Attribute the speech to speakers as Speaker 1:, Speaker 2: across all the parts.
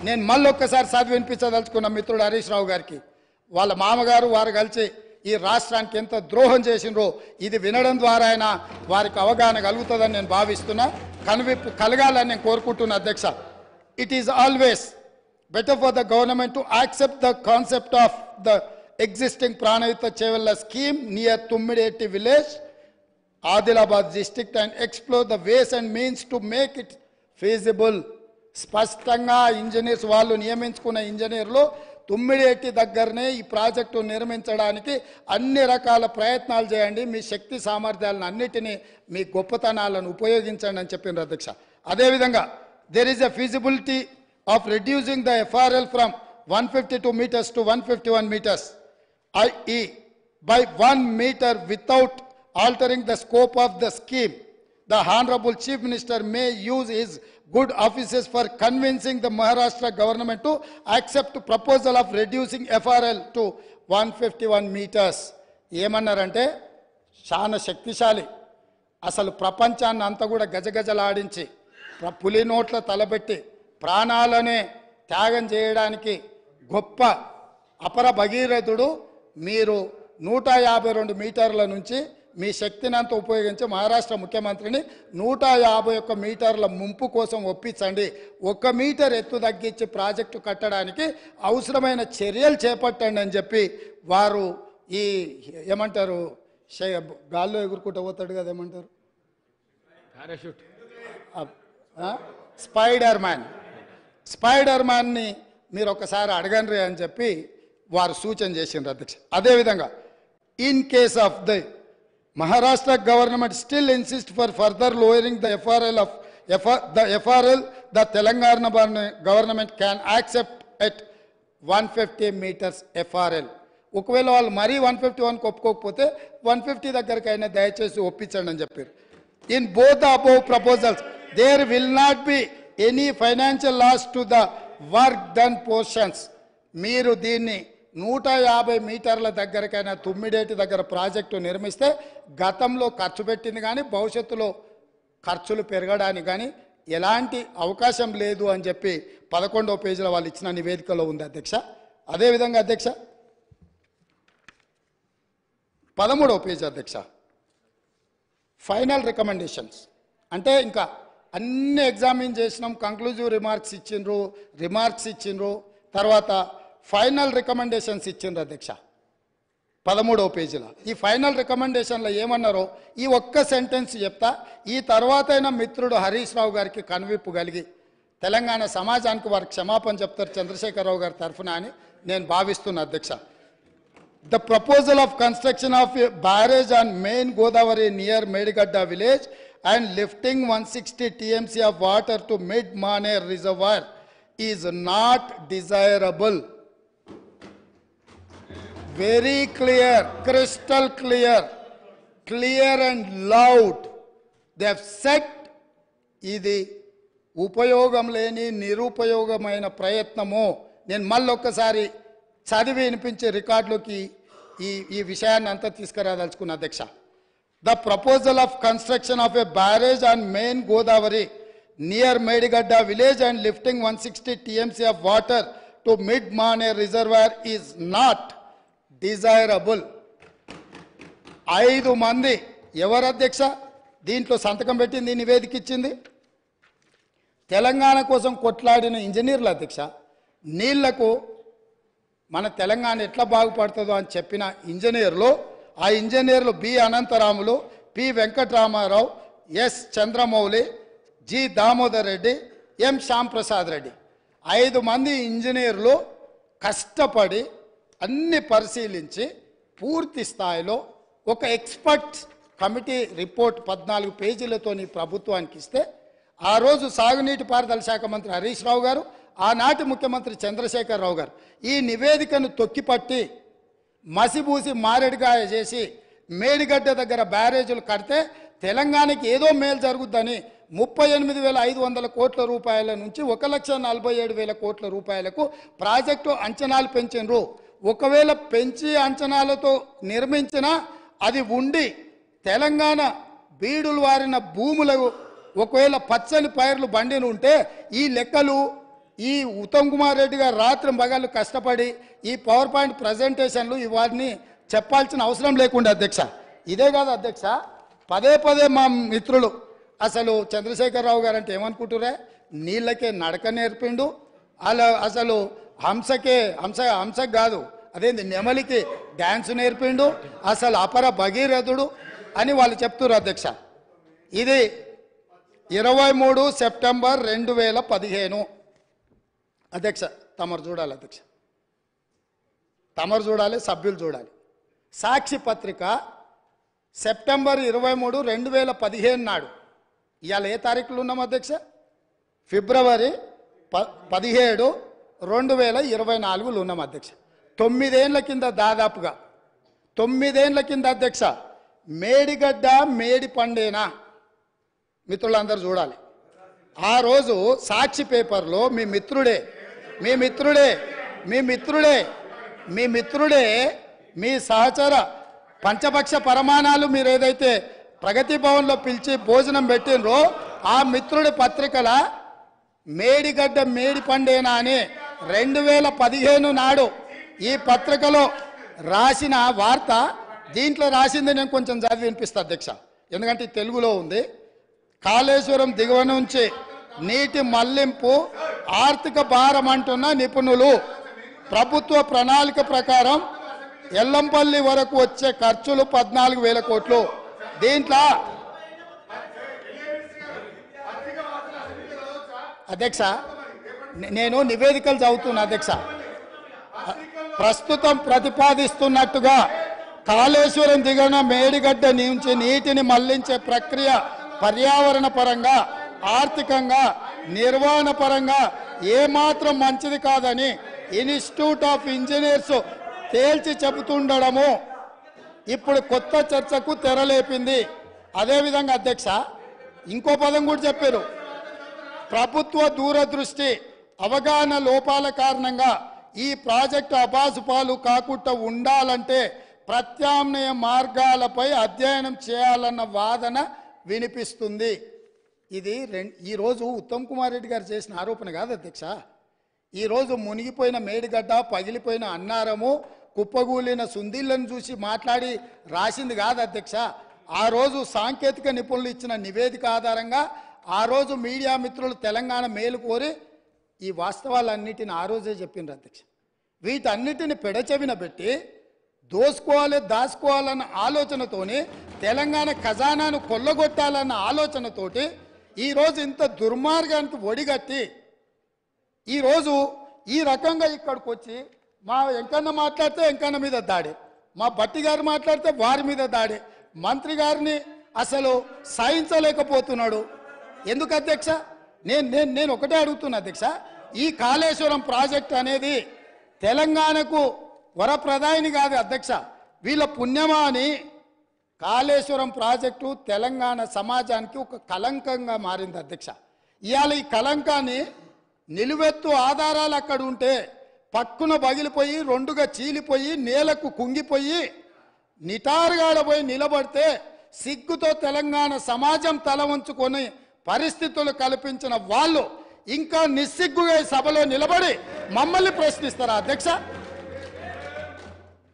Speaker 1: నేను మళ్ళొక్కసారి చదివి వినిపించదలుచుకున్న మిత్రుడు హరీష్ రావు గారికి, వాళ్ళ మామగారు వారు కలిసి ఈ రాష్ట్రానికి ఎంత ద్రోహం చేసినరో ఇది వినడం ద్వారా అయినా వారికి అవగాహన కలుగుతుందని నేను భావిస్తున్నా. కనువిప్పు కలగాలని నేను కోరుకుంటున్నా అధ్యక్ష. It is always better for the government to accept the concept of the existing Pranayuta Chevella scheme near Tummideti village, Adilabad district, and explore the ways and means to make it feasible. స్పష్టంగా engineers వాళ్ళు నియమించుకున్న ఇంజనీర్లు తుమ్మిడేటి దగ్గరనే ఈ project నిర్మించడానికి అన్ని రకాల ప్రయత్నాలు చేయండి, మీ శక్తి సామర్థ్యాలను అన్నిటినీ మీ గొప్పతనాలను ఉపయోగించండి అని చెప్పినారు అధ్యక్ష. అదేవిధంగా there is a feasibility of reducing the FRL from 152 meters to 151 meters, i.e. by 1 meter without altering the scope of the scheme. The Honorable Chief Minister may use his good offices for convincing the Maharashtra government to accept proposal of reducing FRL to 151 meters. ఏమన్నారంటే చాలా శక్తిశాలి, అసలు ప్రపంచాన్ని అంతా కూడా గజగజలాడించి పులి నోట్ల తలబెట్టి ప్రాణాలనే త్యాగం చేయడానికి గొప్ప అపర భగీరథుడు. మీరు 152 మీటర్ల నుంచి మీ శక్తిని అంతా ఉపయోగించి మహారాష్ట్ర ముఖ్యమంత్రిని 151 మీటర్ల ముంపు కోసం ఒప్పించండి, 1 మీటర్ ఎత్తు తగ్గించి ప్రాజెక్టు కట్టడానికి అవసరమైన చర్యలు చేపట్టండి అని చెప్పి వారు ఈ ఏమంటారు గాల్లో ఎగురుకుంటూ పోతాడు కదా, ఏమంటారు పారాషూట్, స్పైడర్ మ్యాన్ని మీరు ఒకసారి అడగండి అని చెప్పి వారు సూచన చేసిండ్రు అధ్యక్ష. అదేవిధంగా in case of the Maharashtra government still insists for further lowering the FRL, the Telangana government can accept at 150 meters FRL. ఒకవేళ వాళ్ళు మరీ 151 ఒప్పుకోకపోతే 150 దగ్గరకైనా దయచేసి ఒప్పించండి అని చెప్పారు. In both the above proposals there will not be any financial loss to the work done portions. మీరు దీన్ని 150 మీటర్ల దగ్గరకైనా తుమ్మిడేటి దగ్గర ప్రాజెక్టు నిర్మిస్తే గతంలో ఖర్చు పెట్టింది కానీ భవిష్యత్తులో ఖర్చులు పెరగడానికి కానీ ఎలాంటి అవకాశం లేదు అని చెప్పి 11వ పేజీలో వాళ్ళు ఇచ్చిన నివేదికలో ఉంది అధ్యక్ష. అదేవిధంగా అధ్యక్ష 13వ పేజీ అధ్యక్ష, ఫైనల్ రికమెండేషన్స్ అంటే ఇంకా అన్ని ఎగ్జామిన్ చేసినాం, కంక్లూజివ్ రిమార్క్స్ ఇచ్చిండ్రు, తర్వాత ఫైనల్ రికమెండేషన్స్ ఇచ్చిండ్రు అధ్యక్ష 13వ పేజీలో. ఈ ఫైనల్ రికమెండేషన్లో ఏమన్నారో ఈ ఒక్క సెంటెన్స్ చెప్తా, ఈ తర్వాత అయినా మిత్రుడు హరీష్ రావు గారికి కనువిప్పు కలిగి తెలంగాణ సమాజానికి వారికి క్షమాపణ చెప్తారు చంద్రశేఖరరావు గారి తరఫున అని నేను భావిస్తున్నా అధ్యక్ష. The proposal of construction of a barrage on main Godavari near Medigadda village and lifting 160 TMC of water to mid Maner reservoir is not desirable. Very clear, crystal clear and loud. They have said ఇది ఉపయోగం లేని నిరుపయోగమైన ప్రయత్నము. నేను మళ్ళొక్కసారి చదివి వినిపించే రికార్డులోకి ఈ విషయాన్ని అంతా తీసుకురాదలుచుకున్న అధ్యక్ష. The proposal of construction of a barrage on main Godavari near Medigadda village and lifting 160 TMC of water to mid-Maner reservoir is not desirable. 5 మంది ఎవరు అధ్యక్ష దీంట్లో సంతకం పెట్టింది, నివేదిక ఇచ్చింది? తెలంగాణ కోసం కొట్లాడిన ఇంజనీర్లు అధ్యక్ష. నీళ్లకు మన తెలంగాణ ఎట్లా బాగుపడుతుందో అని చెప్పిన ఇంజనీర్లు, ఆ ఇంజనీర్లు B Anantharamulu, P Venkataramarao, S Chandramouli, G Damodar Reddy, M Shyamprasad Reddy. 5 మంది ఇంజనీర్లు కష్టపడి అన్ని పరిశీలించి పూర్తి స్థాయిలో ఒక ఎక్స్పర్ట్ కమిటీ రిపోర్ట్ 14 పేజీలతో ప్రభుత్వానికి ఇస్తే ఆ రోజు సాగునీటి పారుదల శాఖ మంత్రి హరీష్ రావు గారు, ఆనాటి ముఖ్యమంత్రి చంద్రశేఖరరావు గారు ఈ నివేదికను తొక్కిపట్టి మసిబూసి మారేడుగాయ చేసి మేడిగడ్డ దగ్గర బ్యారేజీలు కడితే తెలంగాణకి ఏదో మేలు జరుగుద్దని 38,500 కోట్ల రూపాయల నుంచి 1,47,000 కోట్ల రూపాయలకు ప్రాజెక్టు అంచనాలు పెంచినరు. ఒకవేళ పెంచి అంచనాలతో నిర్మించినా అది ఉండి తెలంగాణ బీడులు వారిన భూములకు ఒకవేళ పచ్చని పైర్లు బండిని ఉంటే ఈ లెక్కలు ఈ ఉత్తమ్ కుమార్ రెడ్డి గారు రాత్రి మగళ్ళు కష్టపడి ఈ పవర్ పాయింట్ ప్రజెంటేషన్లు ఇవన్నీ చెప్పాల్సిన అవసరం లేకుండా అధ్యక్ష. ఇదే కాదు అధ్యక్ష, పదే పదే మా మిత్రులు అసలు చంద్రశేఖరరావు గారు అంటే ఏమనుకుంటురే, నీళ్ళకే నడక నేర్పిండు, అలా అసలు హంసకు కాదు అదేంది నెమలికి డ్యాన్స్ నేర్పిండు, అసలు అపర భగీరథుడు అని వాళ్ళు చెప్తున్నారు అధ్యక్ష. ఇది 23 సెప్టెంబర్ 2015 అధ్యక్ష. తమరు చూడాలి అధ్యక్ష, తమరు చూడాలి, సభ్యులు చూడాలి. సాక్షి పత్రిక సెప్టెంబర్ 23, 2015 నాడు, ఇవాళ ఏ తారీఖులు ఉన్నాం అధ్యక్ష? ఫిబ్రవరి 17, 2024 ఉన్నాం అధ్యక్ష. 9 ఏళ్ల కింద, దాదాపుగా 9 ఏళ్ల కింద అధ్యక్ష, మేడిగడ్డ మేడి పండేనా మిత్రులందరూ చూడాలి. ఆ రోజు సాక్షి పేపర్లో మీ మిత్రుడే మీ సహచర పంచపక్ష పరమాణాలు మీరు ఏదైతే ప్రగతి భవన్లో పిలిచి భోజనం పెట్టినరో ఆ మిత్రుడి పత్రికల మేడిగడ్డ మేడి పండేనా అని 2015 నాడు ఈ పత్రికలో రాసిన వార్త. దీంట్లో రాసింది నేను కొంచెం చదివి వినిపిస్తా అధ్యక్ష, ఎందుకంటే తెలుగులో ఉంది. కాళేశ్వరం దిగువ నుంచి నీటి మళ్లింపు ఆర్థిక భారం అంటున్న నిపుణులు. ప్రభుత్వ ప్రణాళిక ప్రకారం ఎల్లంపల్లి వరకు వచ్చే ఖర్చులు 14,000 కోట్లు. దీంట్లో అధ్యక్ష నేను నివేదికలు చదువుతున్నా అధ్యక్ష. ప్రస్తుతం ప్రతిపాదిస్తున్నట్టుగా కాళేశ్వరం దిగువన మేడిగడ్డ నుంచి నీటిని మళ్లించే ప్రక్రియ పర్యావరణ పరంగా, ఆర్థికంగా, నిర్వహణ పరంగా ఏమాత్రం మంచిది కాదని ఇన్స్టిట్యూట్ ఆఫ్ ఇంజనీర్స్ తేల్చి చెబుతుండడము ఇప్పుడు కొత్త చర్చకు తెరలేపింది. అదేవిధంగా అధ్యక్ష ఇంకో పదం కూడా చెప్పారు. ప్రభుత్వ దూరదృష్టి, అవగాహన లోపాల కారణంగా ఈ ప్రాజెక్టు అబాసుపాలు కాకుండా ఉండాలంటే ప్రత్యామ్నాయ మార్గాలపై అధ్యయనం చేయాలన్న వాదన వినిపిస్తుంది. ఇది ఈరోజు ఉత్తమ్ కుమార్ రెడ్డి గారు చేసిన ఆరోపణ కాదు అధ్యక్ష. ఈరోజు మునిగిపోయిన మేడిగడ్డ, పగిలిపోయిన అన్నారము, కుప్పగూలిన సుందీళ్లను చూసి మాట్లాడి రాసింది కాదు అధ్యక్ష. ఆ రోజు సాంకేతిక నిపుణులు ఇచ్చిన నివేదిక ఆధారంగా ఆ రోజు మీడియా మిత్రులు తెలంగాణ మేలు కోరి ఈ వాస్తవాలన్నిటిని ఆ రోజే చెప్పిండ్రు అధ్యక్ష. వీటన్నిటిని పెడచెవిన పెట్టి దాచుకోవాలన్న ఆలోచనతోని, తెలంగాణ ఖజానాను కొల్లగొట్టాలన్న ఆలోచనతోటి ఈరోజు ఇంత దుర్మార్గానికి ఒడిగట్టి ఈరోజు ఈ రకంగా ఇక్కడికి వచ్చి మా వెంకన్న మాట్లాడితే వెంకన్న మీద దాడి, మా బట్టి గారు మాట్లాడితే వారి మీద దాడి, మంత్రి గారిని అసలు సహించలేకపోతున్నాడు. ఎందుకు అధ్యక్ష? నేను ఒకటే అడుగుతున్నా అధ్యక్ష, ఈ కాళేశ్వరం ప్రాజెక్ట్ అనేది తెలంగాణకు వరప్రదాయిని కాదు అధ్యక్ష, వీళ్ళ పుణ్యమా అని కాళేశ్వరం ప్రాజెక్టు తెలంగాణ సమాజానికి ఒక కలంకంగా మారింది అధ్యక్ష. ఇవాళ ఈ కలంకాన్ని నిలువెత్తు ఆధారాలు అక్కడ ఉంటే పక్కున పగిలిపోయి, రెండుగా చీలిపోయి, నేలకు కుంగిపోయి, నిటారుగాడపోయి నిలబడితే సిగ్గుతో తెలంగాణ సమాజం తల వంచుకొని పరిస్థితులు కల్పించిన వాళ్ళు ఇంకా నిస్సిగ్గుగా సభలో నిలబడి మమ్మల్ని ప్రశ్నిస్తారా అధ్యక్ష?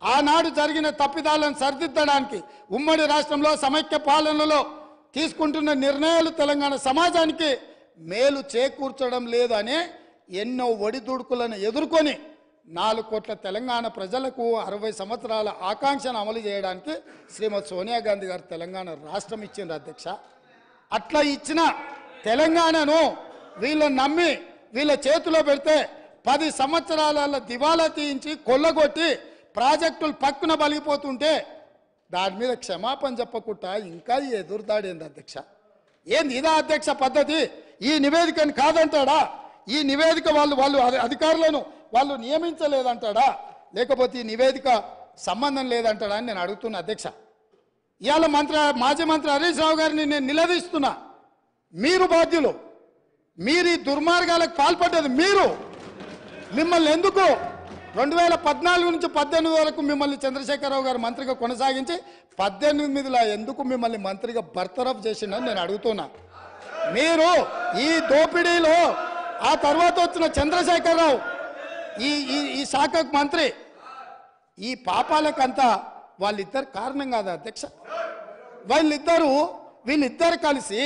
Speaker 1: ఆనాడు జరిగిన తప్పిదాలను సరిదిద్దడానికి ఉమ్మడి రాష్ట్రంలో సమైక్య పాలనలో తీసుకుంటున్న నిర్ణయాలు తెలంగాణ సమాజానికి మేలు చేకూర్చడం లేదు అనే ఎన్నో ఒడిదుడుకులను ఎదుర్కొని 4 కోట్ల తెలంగాణ ప్రజలకు 60 సంవత్సరాల ఆకాంక్షను అమలు చేయడానికి శ్రీమతి సోనియా గాంధీ గారు తెలంగాణ రాష్ట్రం ఇచ్చింది అధ్యక్ష. అట్లా ఇచ్చిన తెలంగాణను వీళ్ళని నమ్మి వీళ్ళ చేతిలో పెడితే 10 సంవత్సరాల దివాలా తీయించి కొల్లగొట్టి ప్రాజెక్టులు పక్కున బలిగిపోతుంటే దాని మీద క్షమాపణ చెప్పకుండా ఇంకా ఎదురుదాడేంది అధ్యక్ష? ఏంది ఇదా అధ్యక్ష పద్ధతి? ఈ నివేదికను కాదంటాడా? ఈ నివేదిక వాళ్ళు అధికారులను వాళ్ళు నియమించలేదంటాడా? లేకపోతే ఈ నివేదిక సంబంధం లేదంటాడా అని నేను అడుగుతున్నా అధ్యక్ష. ఇవాళ మాజీ మంత్రి హరీష్ రావు గారిని నేను నిలదీస్తున్నా. మీరు బాధ్యులు, మీరు ఈ దుర్మార్గాలకు పాల్పడ్డది మీరు. మిమ్మల్ని ఎందుకు 2014 నుంచి 18 వరకు మిమ్మల్ని చంద్రశేఖరరావు గారు మంత్రిగా కొనసాగించి 18లో ఎందుకు మిమ్మల్ని మంత్రిగా బర్తరఫ్ చేసిండని నేను అడుగుతున్నా. మీరు ఈ దోపిడీలో ఆ తర్వాత వచ్చిన చంద్రశేఖరరావు ఈ ఈ ఈ శాఖకు మంత్రి. ఈ పాపాలకంతా వాళ్ళిద్దరు కారణం కాదా అధ్యక్ష? వీళ్ళిద్దరు కలిసి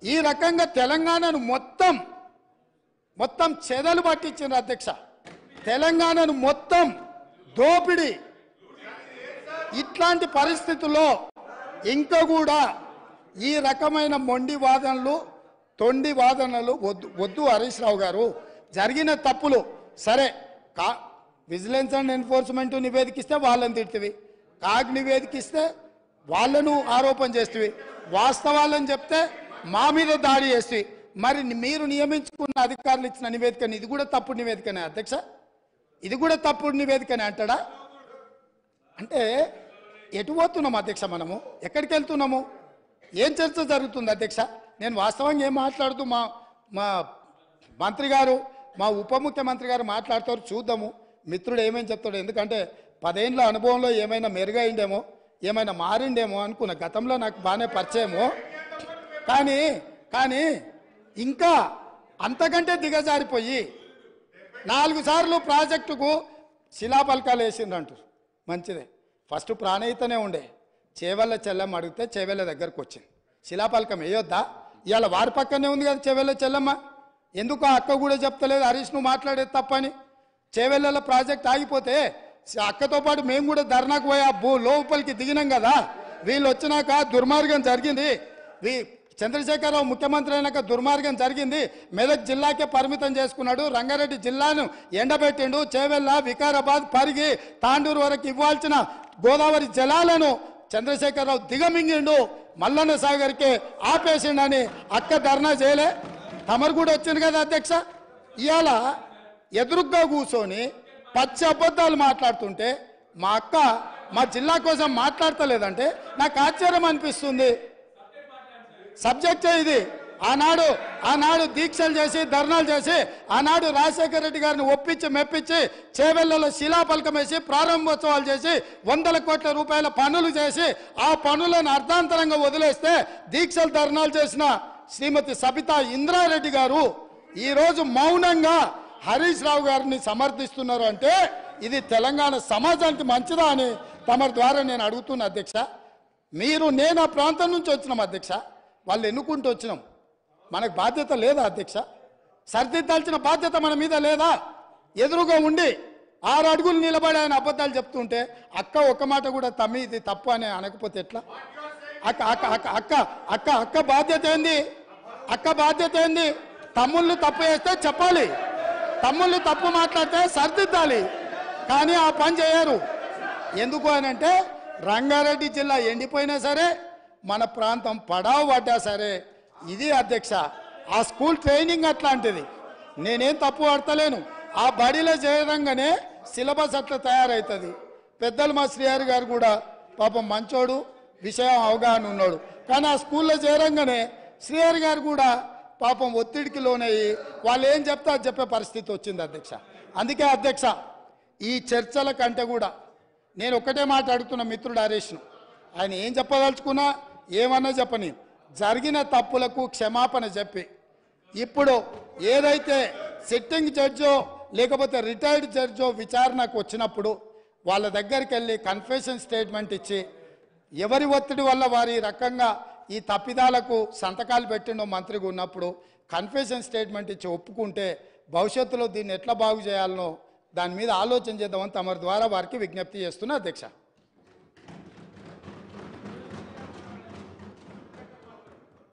Speaker 1: ఈ రకంగా తెలంగాణను మొత్తం చెదలు పట్టించారు అధ్యక్ష. తెలంగాణను మొత్తం దోపిడి. ఇట్లాంటి పరిస్థితుల్లో ఇంకా కూడా ఈ రకమైన మొండి వాదనలు, తొండి వాదనలు వద్దు హరీష్ రావు గారు. జరిగిన తప్పులు సరే, విజిలెన్స్ అండ్ ఎన్ఫోర్స్మెంట్ నివేదికిస్తే వాళ్ళని తిడుతుంది, కాగ్ నివేదికిస్తే వాళ్ళను ఆరోపణ చేస్తుంది, వాస్తవాలను చెప్తే మా మీద దాడి చేస్తుంది. మరి మీరు నియమించుకున్న అధికారులు ఇచ్చిన నివేదికని ఇది కూడా తప్పుడు నివేదికనే అధ్యక్ష? ఇది కూడా తప్పుడు నివేదికనే అంటాడా? అంటే ఎటు పోతున్నాము అధ్యక్ష? మనము ఎక్కడికి వెళ్తున్నాము? ఏం చర్చ జరుగుతుంది అధ్యక్ష? నేను వాస్తవంగా ఏం మాట్లాడుతూ మా మంత్రి గారు, మా ఉప ముఖ్యమంత్రి గారు మాట్లాడతారు, చూద్దాము మిత్రుడు ఏమేమి చెప్తాడు. ఎందుకంటే 10 ఏళ్ళ అనుభవంలో ఏమైనా మెరుగైండేమో, ఏమైనా మారిండేమో అనుకున్న. గతంలో నాకు బాగానే పరిచయమో, కానీ ఇంకా అంతకంటే దిగజారిపోయి 4 సార్లు ప్రాజెక్టుకు శిలాపలకాలు వేసిండ్రంటారు. మంచిదే, ఫస్ట్ ప్రాణహితనే ఉండే, చేవెళ్ళ చెల్లెమ్మ అడిగితే చేవెళ్ళ దగ్గరకు వచ్చింది. శిలాపలకం వేయొద్దా? ఇవాళ వారి పక్కనే ఉంది కదా చేవెళ్ళ చెల్లెమ్మ. ఎందుకు ఆ అక్క కూడా చెప్తలేదు హరీష్ నువ్వు మాట్లాడేది తప్పని? చేవెళ్ళ ప్రాజెక్ట్ ఆగిపోతే అక్కతో పాటు మేము కూడా ధర్నాకు పోయి ఆ లోపలికి దిగినాం కదా. వీళ్ళు వచ్చినాక దుర్మార్గం జరిగింది. చంద్రశేఖరరావు ముఖ్యమంత్రి అయినాక దుర్మార్గం జరిగింది. మెదక్ జిల్లాకే పరిమితం చేసుకున్నాడు, రంగారెడ్డి జిల్లాను ఎండబెట్టిండు, చేవెళ్ళ, వికారాబాద్, పరిగి, తాండూరు వరకు ఇవ్వాల్సిన గోదావరి జలాలను చంద్రశేఖరరావు దిగమింగిండు, మల్లన్న సాగర్కే ఆపేసిండని అక్క ధర్నా చేయలే? తమరు కూడా వచ్చింది కదా అధ్యక్ష. ఇవాళ ఎదురుగ్గా కూర్చొని పచ్చి అబద్ధాలు మాట్లాడుతుంటే మా అక్క మా జిల్లా కోసం మాట్లాడతలేదంటే నాకు ఆశ్చర్యం అనిపిస్తుంది. సబ్జెక్టే ఇది. ఆనాడు దీక్షలు చేసి, ధర్నాలు చేసి, ఆనాడు రాజశేఖర రెడ్డి గారిని ఒప్పించి మెప్పించి చేవెళ్లలో శిలాపలకం వేసి ప్రారంభోత్సవాలు చేసి 100 కోట్ల రూపాయల పనులు చేసి ఆ పనులను అర్ధాంతరంగా వదిలేస్తే దీక్షలు ధర్నాలు చేసిన శ్రీమతి సబితా ఇంద్రారెడ్డి గారు ఈరోజు మౌనంగా హరీష్ రావు గారిని సమర్థిస్తున్నారు. అంటే ఇది తెలంగాణ సమాజానికి మంచిదా అని తమ ద్వారా నేను అడుగుతున్నా అధ్యక్ష. నేను ఆ ప్రాంతం నుంచి వచ్చినాం అధ్యక్ష, వాళ్ళు ఎన్నుకుంటూ వచ్చినాం. మనకు బాధ్యత లేదా అధ్యక్ష? సరిదిద్దాల్సిన బాధ్యత మన మీద లేదా? ఎదురుగా ఉండి 6 అడుగులు నిలబడి ఆయన అబద్ధాలు చెప్తుంటే అక్క ఒక్క మాట కూడా తమ్మి ఇది తప్పు అని అనకపోతే ఎట్లా? అక్క బాధ్యత ఏంది? బాధ్యత ఏంది? తమ్ముళ్ళు తప్పు చేస్తే చెప్పాలి, తమ్ముళ్ళు తప్పు మాట్లాడితే సరిదిద్దాలి. కానీ ఆ పని చేయరు. ఎందుకు అని అంటే రంగారెడ్డి జిల్లా ఎండిపోయినా సరే, మన ప్రాంతం పడావు పడ్డా సరే, ఇది అధ్యక్ష ఆ స్కూల్ ట్రైనింగ్ అట్లాంటిది. నేనేం తప్పు పడతలేను. ఆ బడిలో చేరంగానే సిలబస్ అట్లా తయారవుతుంది. పెద్దలు మా శ్రీహరి గారు కూడా పాపం మంచోడు, విషయం అవగాహన ఉన్నాడు. కానీ ఆ స్కూల్లో చేరంగానే శ్రీహరి గారు కూడా పాపం ఒత్తిడికి లోనయ్యి వాళ్ళు ఏం చెప్తా చెప్పే పరిస్థితి వచ్చింది అధ్యక్ష. అందుకే అధ్యక్ష ఈ చర్చల కంటే కూడా నేను ఒక్కటే మాట అడుగుతున్న మిత్రుడు హరీష్ను, ఆయన ఏం చెప్పదలుచుకున్నా ఏమన్నా చెప్పని జరిగిన తప్పులకు క్షమాపణ చెప్పి ఇప్పుడు ఏదైతే సిట్టింగ్ జడ్జో లేకపోతే రిటైర్డ్ జడ్జో విచారణకు వచ్చినప్పుడు వాళ్ళ దగ్గరికి వెళ్ళి కన్ఫెషన్ స్టేట్మెంట్ ఇచ్చి ఎవరి ఒత్తిడి వల్ల వారి రకంగా ఈ తప్పిదాలకు సంతకాలు పెట్టిండో మంత్రిగా ఉన్నప్పుడు కన్ఫెషన్ స్టేట్మెంట్ ఇచ్చి ఒప్పుకుంటే భవిష్యత్తులో దీన్ని ఎట్లా బాగు చేయాలనో దాని మీద ఆలోచన చేద్దామని తమ ద్వారా వారికి విజ్ఞప్తి చేస్తున్నా అధ్యక్ష.